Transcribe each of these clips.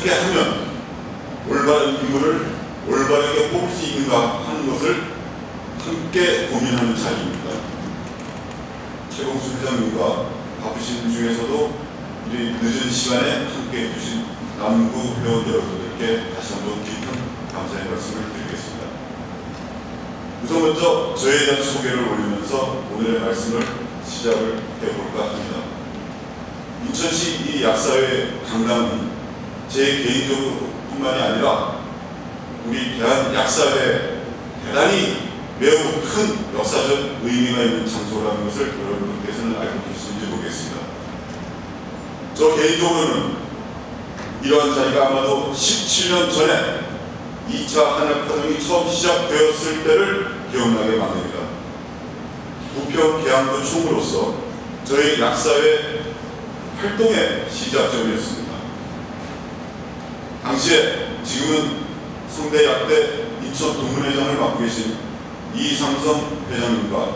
어떻게 하면 올바른 인물을 올바르게 뽑을 수 있는가 하는 것을 함께 고민하는 자리입니다. 최봉수 회장님과 바쁘신 중에서도 이 늦은 시간에 함께 해주신 남구 회원 여러분들께 다시 한번 깊은 감사의 말씀을 드리겠습니다. 우선 먼저 저에 대한 소개를 올리면서 오늘의 말씀을 시작을 해볼까 합니다. 인천시 이 약사회 강당은 제 개인적으로 뿐만이 아니라 우리 대한약사회 대단히 매우 큰 역사적 의미가 있는 장소라는 것을 여러분께서는 알고 계시는지 모르겠습니다. 저 개인적으로는 이러한 자리가 아마도 17년 전에 2차 한약파동이 처음 시작되었을 때를 기억나게 만듭니다. 부평 계양구 총무로서 저희 약사회 활동의 시작점이었습니다. 당시에 지금은 성대약대 인천 동문회장을 맡고 계신 이상성 회장님과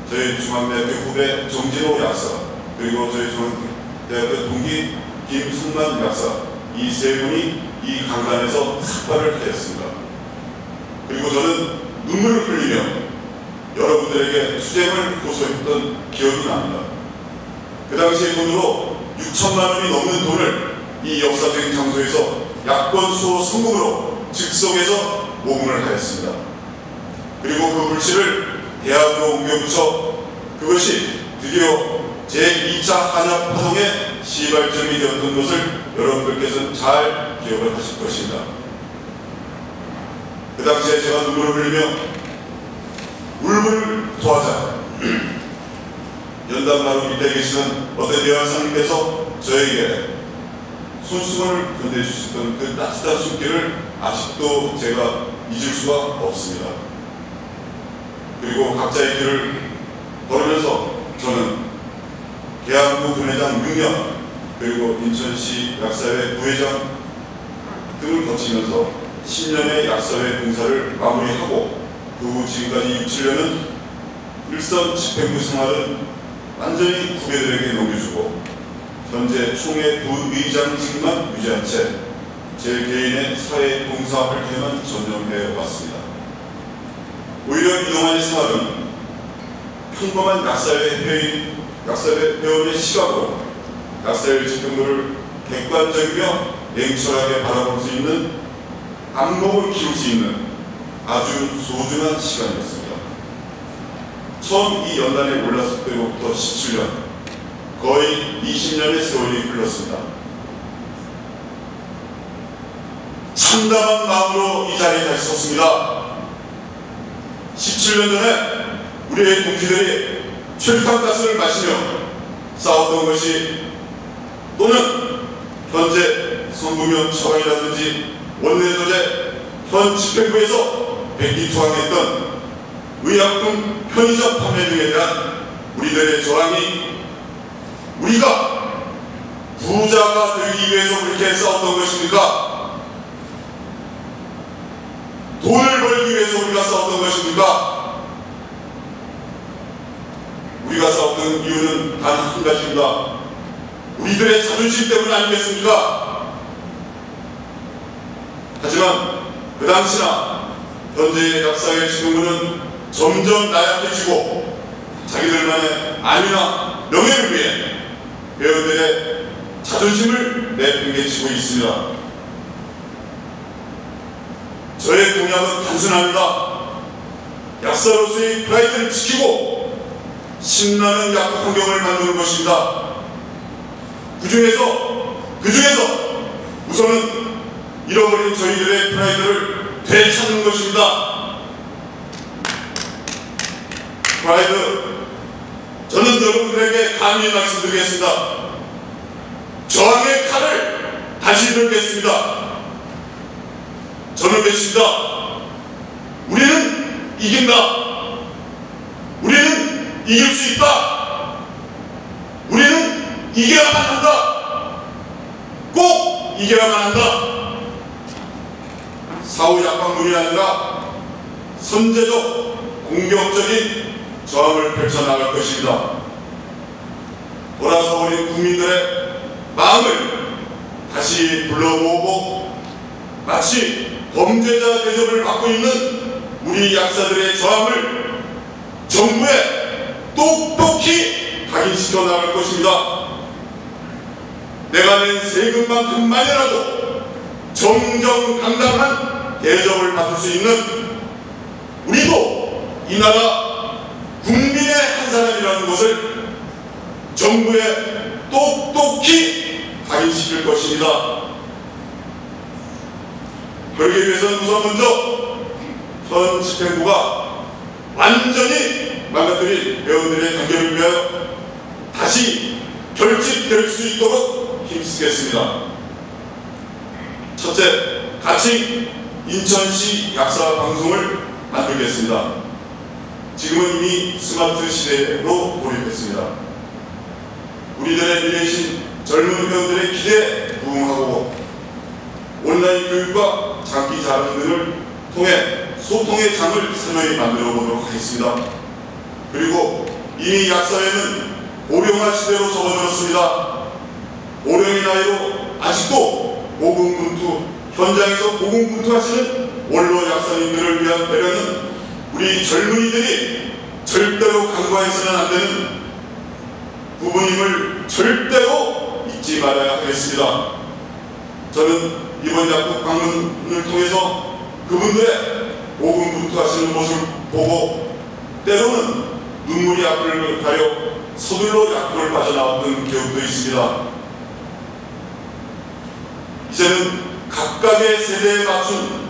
저희 중앙대학교 후배 정진호 약사, 그리고 저희 중앙대학교 동기 김승만 약사, 이 세 분이 이 강단에서 삭발을 하였습니다. 그리고 저는 눈물을 흘리며 여러분들에게 투쟁을 호소했던 기억이 납니다. 그 당시의 돈으로 6천만 원이 넘는 돈을 이 역사적인 장소에서 야권 수호 성금으로 즉석에서 모금을 하였습니다. 그리고 그 불씨를 대학으로 옮겨붙여 그것이 드디어 제2차 한약파동의 시발점이 되었던 것을 여러분들께서는 잘 기억을 하실 것입니다. 그 당시에 제가 눈물을 흘리며 울분을 토하자 연담나루 밑에 계시는 어떤 대학생님께서 저에게 손수건을 건네주셨던 그 따뜻한 손길을 아직도 제가 잊을 수가 없습니다. 그리고 각자의 길을 걸으면서 저는 계양구 분회장 6년 그리고 인천시 약사회 부회장 등을 거치면서 10년의 약사회 봉사를 마무리하고 그 후 지금까지 6, 7년은 일선 집행부 생활은 완전히 후배들에게 넘겨주고 현재 총회 부의장직만 유지한 채 제 개인의 사회 봉사 활동에만 전념해 왔습니다. 오히려 이동안의 생활은 평범한 약사회 회원의 시각으로 약사회 집행부를 객관적이며 냉철하게 바라볼 수 있는 안목을 키울 수 있는 아주 소중한 시간이었습니다. 처음 이 연단에 올랐을 때부터 17년, 거의 20년의 세월이 흘렀습니다. 참담한 마음으로 이 자리에 다시 섰습니다. 17년 전에 우리의 동지들이 철탕가스를 마시며 싸웠던 것이 또는 현재 성구명 처방이라든지 원내조제 현 집행부에서 백기투항했던 의약품 편의점 판매 등에 대한 우리들의 저항이 우리가 부자가 되기 위해서 그렇게 싸웠던 것입니까? 돈을 벌기 위해서 우리가 싸웠던 것입니까? 우리가 싸웠던 이유는 단 한 가지입니다. 우리들의 자존심 때문 아니겠습니까? 하지만 그 당시나 현재의 약사회 지도부는 점점 나약해지고 자기들만의 안위나 명예를 위해 회원들의 자존심을 내팽개치고 있습니다. 저의 공약은 단순합니다. 약사로서의 프라이드를 지키고 신나는 약국 환경을 만드는 것입니다. 그 중에서 우선은 잃어버린 저희들의 프라이드를 되찾는 것입니다. 프라이드, 저는 여러분들에게 감히 말씀드리겠습니다. 저항의 칼을 다시 들겠습니다. 저는 믿습니다. 우리는 이긴다. 우리는 이길 수 있다. 우리는 이겨야만 한다. 꼭 이겨야만 한다. 사후 약방문이 아니라 선제적 공격적인 저항을 펼쳐나갈 것입니다. 돌아서 버린 국민들의 마음을 다시 불러 모으고 마치 범죄자 대접을 받고 있는 우리 약사들의 저항을 정부에 똑똑히 각인시켜 나갈 것입니다. 내가 낸 세금만큼만이라도 정정당당한 대접을 받을 수 있는 우리도 이 나라 국민의 한 사람이라는 것을 정부에 똑똑히 각인시킬 것입니다. 그러기 위해서는 우선 먼저 현 집행부가 완전히 망가뜨린 회원들의 단결을 위하여 다시 결집될 수 있도록 힘쓰겠습니다. 첫째, 가칭 인천시 약사 방송을 만들겠습니다. 지금은 이미 스마트 시대로 돌입했습니다. 우리들의 미래이신 젊은 회원들의 기대에 부응하고 온라인 교육과 장기 자랑 등을 통해 소통의 장을 새로이 만들어 보도록 하겠습니다. 그리고 이미 약사회는 고령화 시대로 접어들었습니다. 고령의 나이로 아직도 고군분투, 현장에서 고군분투하시는 원로 약사님들을 위한 배려는 우리 젊은이들이 절대로 간과해서는 안 되는 부분임을 절대로 잊지 말아야 하겠습니다. 저는 이번 약국 방문을 통해서 그분들의 고군분투하시는 모습을 보고 때로는 눈물이 앞을 가려 서둘러 약국을 빠져나왔던 기억도 있습니다. 이제는 각각의 세대에 맞춘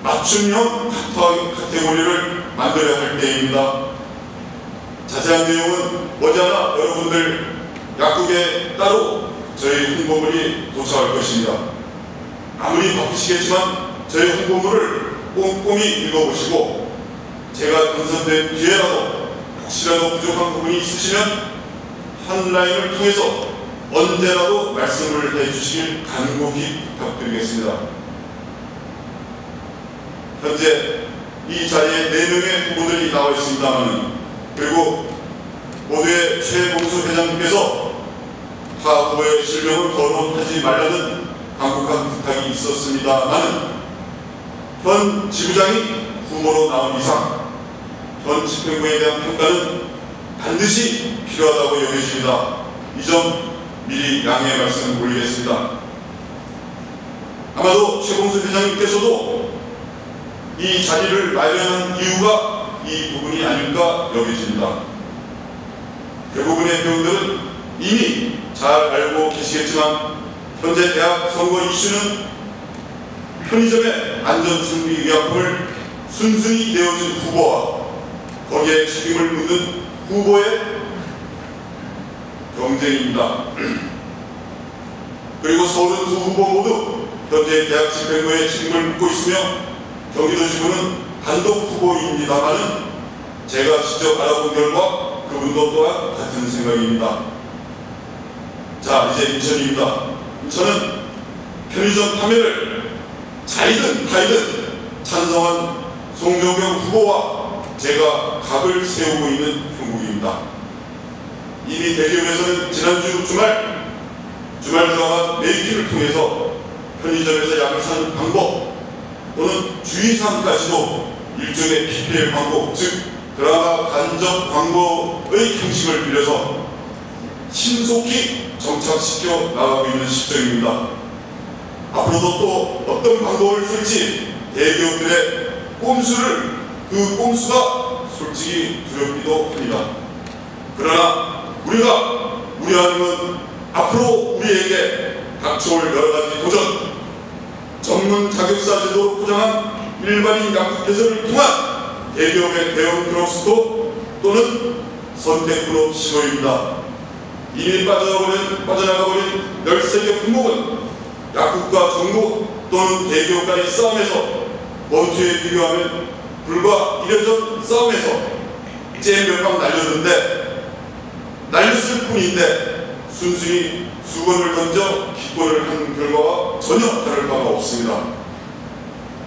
맞춤형 카테고리를 만들어야 할 때입니다. 자세한 내용은 머지않아 여러분들 약국에 따로 저희 홍보물이 도착할 것입니다. 아무리 바쁘시겠지만 저희 홍보물을 꼼꼼히 읽어보시고 제가 당선된 뒤에라도 혹시라도 부족한 부분이 있으시면 한라인을 통해서 언제라도 말씀을 해주시길 간곡히 부탁드리겠습니다. 현재 이 자리에 4명의 후보들이 나와 있습니다만, 그리고 모두의 최봉수 회장님께서 타 후보의 실명을 거론하지 말라는 간곡한 부탁이 있었습니다만, 현 지부장이 후보로 나온 이상 현 집행부에 대한 평가는 반드시 필요하다고 여겨집니다. 이 점 미리 양해의 말씀 올리겠습니다. 아마도 최봉수 회장님께서도 이 자리를 마련한 이유가 이 부분이 아닐까 여겨집니다. 대부분의 회원들은 이미 잘 알고 계시겠지만 현재 대학 선거 이슈는 편의점의 안전승비의약품을 순순히 내어준 후보와 거기에 책임을 묻는 후보의 경쟁입니다. 그리고 서른 두 후보 모두 현재 대학 집행부의 책임을 묻고 있으며 경기도지부는 단독 후보입니다만은 제가 직접 알아본 결과 그분도 또한 같은 생각입니다. 자, 이제 인천입니다. 인천은 편의점 판매를 자이든 타이든 찬성한 송정경 후보와 제가 각을 세우고 있는 형국입니다. 이미 대기업에서는 지난주 주말 드라마 메이킹을 통해서 편의점에서 약을 사는 방법 또는 주의사항까지도 일종의 PPL 광고, 즉 드라마 간접 광고의 형식을 빌려서 신속히 정착시켜 나가고 있는 시점입니다. 앞으로도 또 어떤 방법을 쓸지 대기업들의 꼼수를 그 꼼수가 솔직히 두렵기도 합니다. 그러나 우리 하나님은 앞으로 우리에게 닥쳐올 여러가지 도전, 전문 자격사 제도로 포장한 일반인 약국 개설을 통한 대기업의 대형 드럭스토어 또는 선택그룹 시도입니다. 이미 빠져나가버린 13개 품목은 약국과 정부 또는 대기업 간의 싸움에서 원투에 비교하면 불과 1년 전 싸움에서 잼 몇 방 날렸을 뿐인데 순순히 수건을 던져 기권을 한 결과와 전혀 다를 바가 없습니다.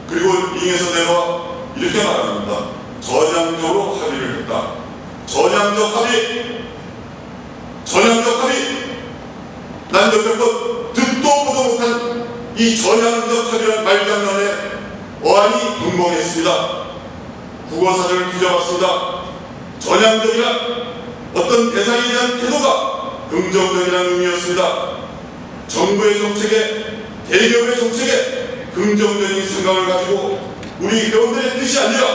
그리고 링에서 내려와 이렇게 말합니다. 전향적으로 합의를 했다. 전향적 합의. 난 여태껏 듣도 듣도 보도 못한 이 전향적합이라는 말장난에 어안이 벙벙했습니다. 국어사전을 뒤져봤습니다. 전향적이란 어떤 대상에 대한 태도가 긍정적이라는 의미였습니다. 정부의 정책에, 대기업의 정책에 긍정적인 생각을 가지고 우리 회원들의 뜻이 아니라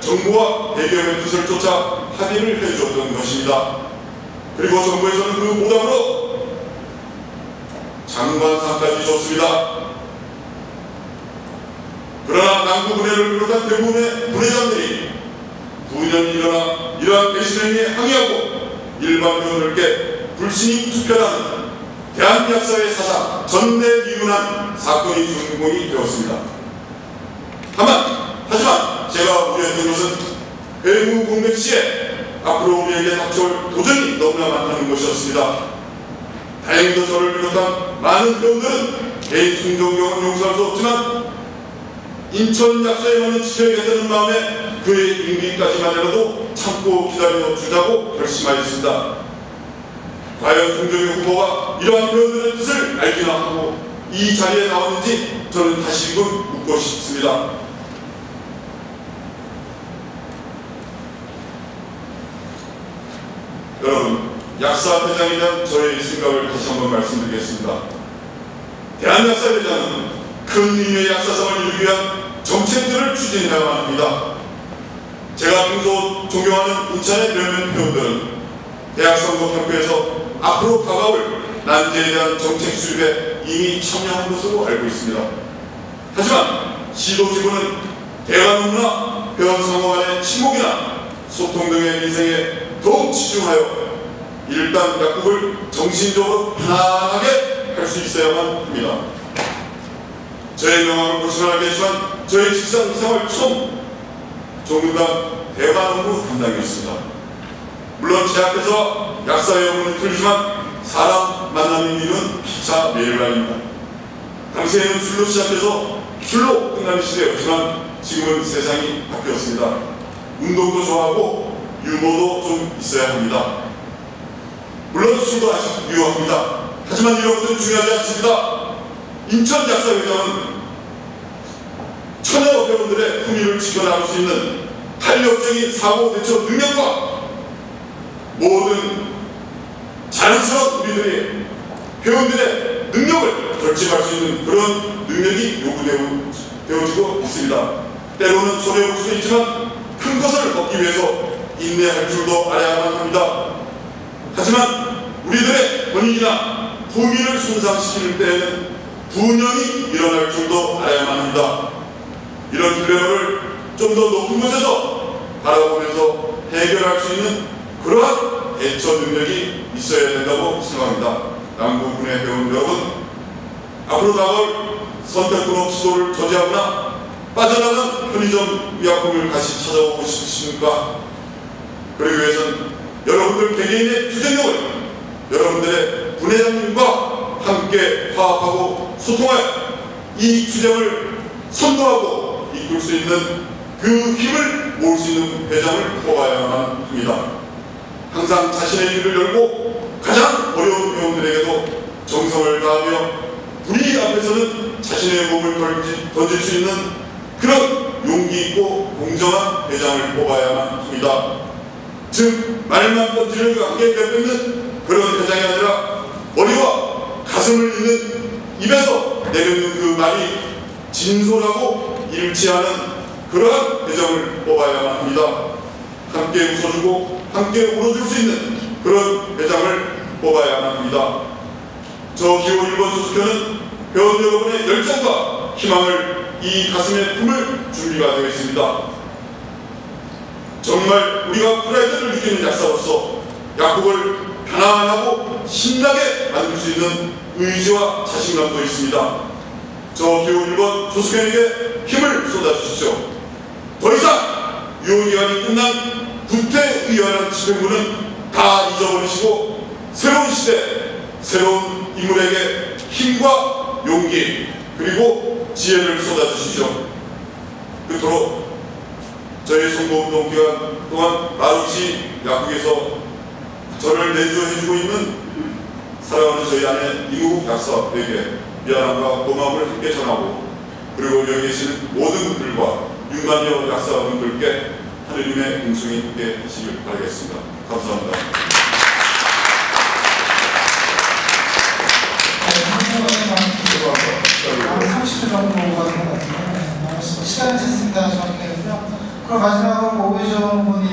정부와 대기업의 뜻을 쫓아 합의를 해주었던 것입니다. 그리고 정부에서는 그 보답으로 장관상까지 줬습니다. 그러나 남부분해를 비롯한 대부분의 분회장들이 부년이 일어나 이러한 배신행위에 항의하고 일반 회원들께 불신임 투표라는 대한약사의 사상 전대미문한 사건이 준공이 되었습니다. 하지만 제가 우려했던 것은 회무 공백 시에 앞으로 우리에게 닥쳐올 도전이 너무나 많다는 것이었습니다. 다행히도 저를 비롯한 많은 회원들은 개인 충동경은 용서할 수 없지만 인천약사에만은 지켜야겠다는 마음에 그의 임기까지만이라도 참고 기다려주자고 결심하였습니다. 과연 송정희 후보가 이러한 회원들의 뜻을 알기나 하고 이 자리에 나왔는지 저는 다시금 묻고 싶습니다. 여러분, 약사회장에 대한 저의 생각을 다시 한번 말씀드리겠습니다. 대한약사회장은 큰 의미의 약사성을 이루기 위한 정책들을 추진해야만 합니다. 제가 평소 존경하는 인천의 몇몇 회원들은 대학선거 캠프에서 앞으로 다가올 난제에 대한 정책 수립에 이미 참여한 것으로 알고 있습니다. 하지만 시도지부는 대화 논문이나 회원 상호 간의 친목이나 소통 등의 인생에 더욱 치중하여 일단 약국을 정신적으로 편안하게 할 수 있어야만 합니다. 저의 명함을 보시면 알겠지만 저의 직장생활 처음 조문당 대화논문 담당이었습니다. 물론 제 앞에서 약사의 업무는 틀리지만 사람 만나는 일은 피차 매일날입니다. 당시에는 술로 시작해서 술로 끝나는 시대였지만 지금은 세상이 바뀌었습니다. 운동도 좋아하고 유머도 좀 있어야 합니다. 물론 술도 아주 유효합니다. 하지만 이런 것은 중요하지 않습니다. 인천약사회장은 천여 회원들의 품위를 지켜나갈 수 있는 탄력적인 사고 대처 능력과 모든 자연스러운 우리들의 회원들의 능력을 결집할 수 있는 그런 능력이 요구되어지고 있습니다. 때로는 손해볼 수도 있지만 큰 것을 얻기 위해서 인내할 줄도 알아야만 합니다. 하지만 우리들의 권익이나 품위를 손상시키는 때에는 분연히 일어날 줄도 알아야만 합니다. 이런 딜레마를 좀 더 높은 곳에서 바라보면서 해결할 수 있는 그러한 대처 능력이 있어야 된다고 생각합니다. 남부군의 회원 여러분, 앞으로 다가올 선택권업 시도를 저지하거나 빠져나간 편의점 의약품을 다시 찾아오고 싶으십니까? 그러기 위해서는 여러분들 개개인의 투쟁력을 여러분들의 분회장님과 함께 화합하고 소통하여 이 투쟁을 선도하고 이끌 수 있는 그 힘을 모을 수 있는 회장을 뽑아야만 합니다. 항상 자신의 길을 열고 가장 어려운 회원들에게도 정성을 다하며 불의 앞에서는 자신의 몸을 던질 수 있는 그런 용기 있고 공정한 회장을 뽑아야만 합니다. 즉 말만 던지는 관계에 뺏는 그런 회장이 아니라 머리와 가슴을 잇는 입에서 내뱉는 그 말이 진솔하고 일치하는 그러한 회장을 뽑아야만 합니다. 함께 웃어주고 함께 울어줄 수 있는 그런 회장을 뽑아야만 합니다. 저 기호 1번 조수표는 회원 여러분의 열정과 희망을 이 가슴에 품을 준비가 되어 있습니다. 정말 우리가 프라이드를 느끼는 약사로서 약국을 편안하고 신나게 만들 수 있는 의지와 자신감도 있습니다. 저 기호 1번 조수표에게 힘을 쏟아주십시오. 더 이상 유효기간이 끝난 구태의연한 집행부는 다 잊어버리시고 새로운 시대, 새로운 인물에게 힘과 용기 그리고 지혜를 쏟아주십시오. 그토록 저희 선거운동 기간 동안 마루시 약국에서 저를 내조해주고 있는 사랑하는 저희 아내 이무국 약사에게 미안함과 고마움을 함께 전하고, 그리고 여기 계시는 모든 분들과 윤관여 약사분들께 하느님의 은총이 함께 하시길 바라겠습니다. 감사합니다. 30초 정도 가는 것 같은데 시간이 됐습니다. 정리되고요. 그럼 마지막으로 오배정 분이